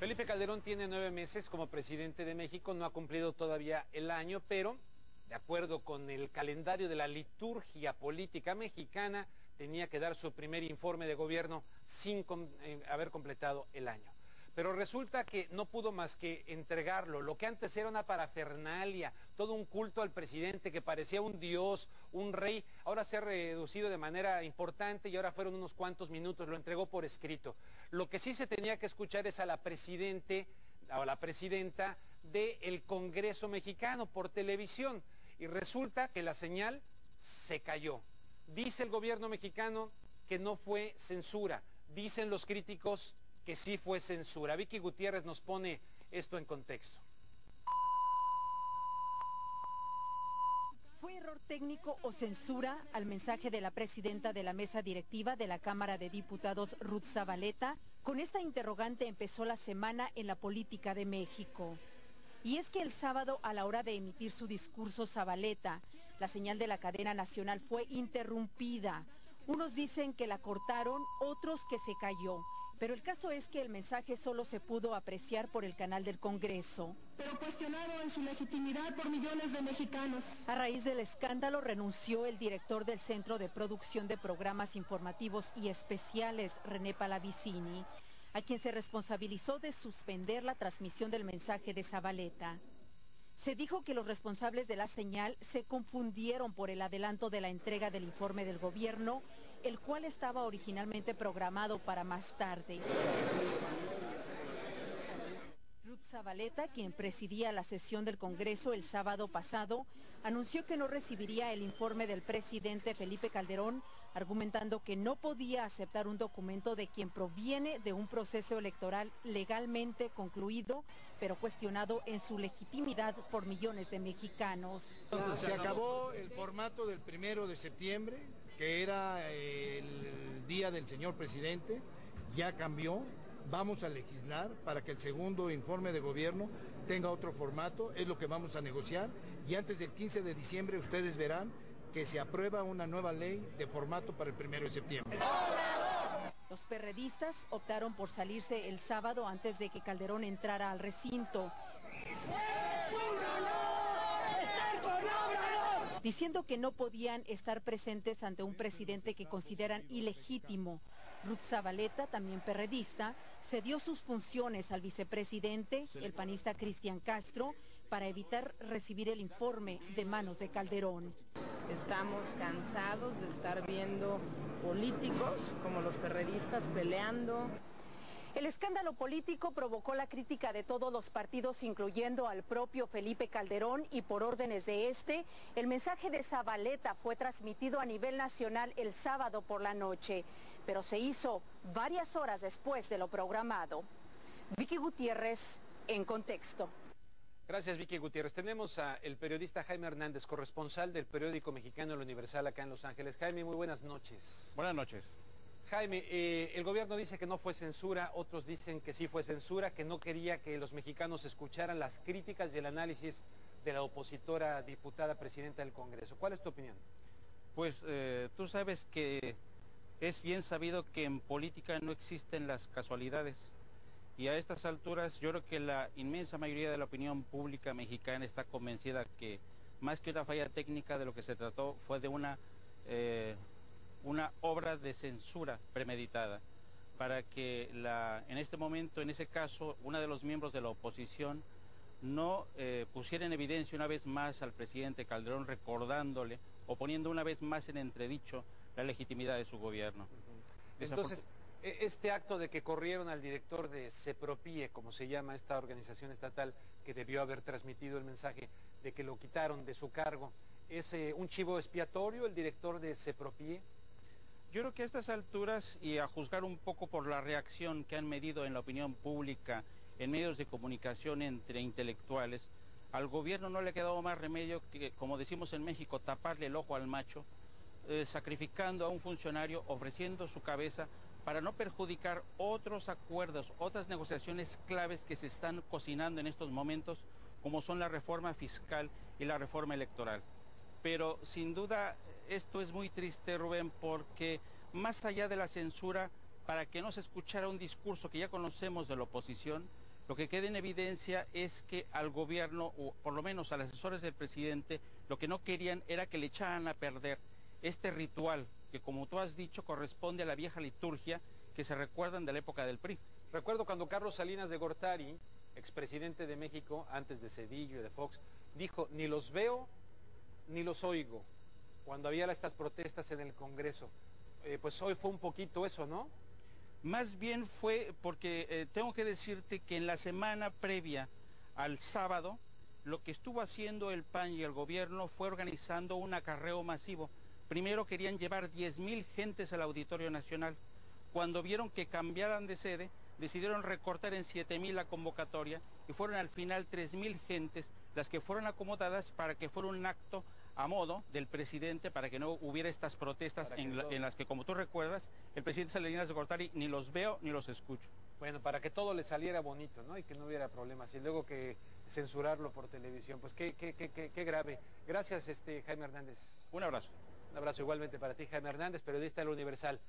Felipe Calderón tiene 9 meses como presidente de México, no ha cumplido todavía el año, pero de acuerdo con el calendario de la liturgia política mexicana, tenía que dar su primer informe de gobierno sin haber completado el año. Pero resulta que no pudo más que entregarlo, lo que antes era una parafernalia, todo un culto al presidente que parecía un dios, un rey, ahora se ha reducido de manera importante y ahora fueron unos cuantos minutos, lo entregó por escrito. Lo que sí se tenía que escuchar es a la presidenta del Congreso mexicano por televisión y resulta que la señal se cayó. Dice el gobierno mexicano que no fue censura, dicen los críticos que sí fue censura. Vicky Gutiérrez nos pone esto en contexto. ¿Fue error técnico o censura al mensaje de la presidenta de la mesa directiva de la Cámara de Diputados, Ruth Zavaleta? Con esta interrogante empezó la semana en la política de México. Y es que el sábado, a la hora de emitir su discurso Zavaleta, la señal de la cadena nacional fue interrumpida. Unos dicen que la cortaron, otros que se cayó. Pero el caso es que el mensaje solo se pudo apreciar por el canal del Congreso. Pero cuestionado en su legitimidad por millones de mexicanos. A raíz del escándalo renunció el director del Centro de Producción de Programas Informativos y Especiales, René Palavicini, a quien se responsabilizó de suspender la transmisión del mensaje de Zavaleta. Se dijo que los responsables de la señal se confundieron por el adelanto de la entrega del informe del gobierno, el cual estaba originalmente programado para más tarde. Ruth Zavaleta, quien presidía la sesión del Congreso el sábado pasado, anunció que no recibiría el informe del presidente Felipe Calderón, argumentando que no podía aceptar un documento de quien proviene de un proceso electoral legalmente concluido, pero cuestionado en su legitimidad por millones de mexicanos. Se acabó el formato del 1 de septiembre, que era el día del señor presidente, ya cambió. Vamos a legislar para que el segundo informe de gobierno tenga otro formato, es lo que vamos a negociar, y antes del 15 de diciembre ustedes verán que se aprueba una nueva ley de formato para el 1 de septiembre. Los perredistas optaron por salirse el sábado antes de que Calderón entrara al recinto, diciendo que no podían estar presentes ante un presidente que consideran ilegítimo. Ruth Zavaleta, también perredista, cedió sus funciones al vicepresidente, el panista Cristian Castro, para evitar recibir el informe de manos de Calderón. Estamos cansados de estar viendo políticos como los perredistas peleando. El escándalo político provocó la crítica de todos los partidos, incluyendo al propio Felipe Calderón, y por órdenes de este, el mensaje de Zavaleta fue transmitido a nivel nacional el sábado por la noche, pero se hizo varias horas después de lo programado. Vicky Gutiérrez, en contexto. Gracias, Vicky Gutiérrez. Tenemos al periodista Jaime Hernández, corresponsal del periódico mexicano El Universal acá en Los Ángeles. Jaime, muy buenas noches. Buenas noches. Jaime, el gobierno dice que no fue censura, otros dicen que sí fue censura, que no quería que los mexicanos escucharan las críticas y el análisis de la opositora diputada presidenta del Congreso. ¿Cuál es tu opinión? Pues tú sabes que es bien sabido que en política no existen las casualidades y a estas alturas yo creo que la inmensa mayoría de la opinión pública mexicana está convencida que más que una falla técnica, de lo que se trató fue de una obra de censura premeditada para que en este momento, en ese caso, uno de los miembros de la oposición no pusiera en evidencia una vez más al presidente Calderón, recordándole o poniendo una vez más en entredicho la legitimidad de su gobierno. Entonces, este acto de que corrieron al director de CEPROPIE, como se llama esta organización estatal que debió haber transmitido el mensaje, de que lo quitaron de su cargo, ¿es un chivo expiatorio el director de CEPROPIE? Yo creo que a estas alturas, y a juzgar un poco por la reacción que han medido en la opinión pública, en medios de comunicación entre intelectuales, al gobierno no le ha quedado más remedio que, como decimos en México, taparle el ojo al macho, sacrificando a un funcionario, ofreciendo su cabeza para no perjudicar otros acuerdos, otras negociaciones claves que se están cocinando en estos momentos, como son la reforma fiscal y la reforma electoral. Pero sin duda esto es muy triste, Rubén, porque más allá de la censura, para que no se escuchara un discurso que ya conocemos de la oposición, Lo que queda en evidencia es que al gobierno, o por lo menos a los asesores del presidente, lo que no querían era que le echaran a perder este ritual que, como tú has dicho, corresponde a la vieja liturgia que se recuerdan de la época del PRI. Recuerdo cuando Carlos Salinas de Gortari, expresidente de México, antes de Zedillo y de Fox, dijo, ni los veo ni los oigo, cuando había estas protestas en el Congreso. Pues hoy fue un poquito eso, ¿no? Más bien fue porque tengo que decirte que en la semana previa al sábado, lo que estuvo haciendo el PAN y el gobierno fue organizando un acarreo masivo. Primero querían llevar 10,000 gentes al Auditorio Nacional. Cuando vieron que cambiaran de sede, decidieron recortar en 7,000 la convocatoria y fueron al final 3,000 gentes las que fueron acomodadas para que fuera un acto a modo del presidente, para que no hubiera estas protestas en las que, como tú recuerdas, el presidente Salinas de Gortari ni los veo ni los escucho. Bueno, para que todo le saliera bonito, ¿no? Y que no hubiera problemas. Y luego que censurarlo por televisión, pues qué grave. Gracias, Jaime Hernández. Un abrazo. Un abrazo igualmente para ti, Jaime Hernández, periodista del Universal.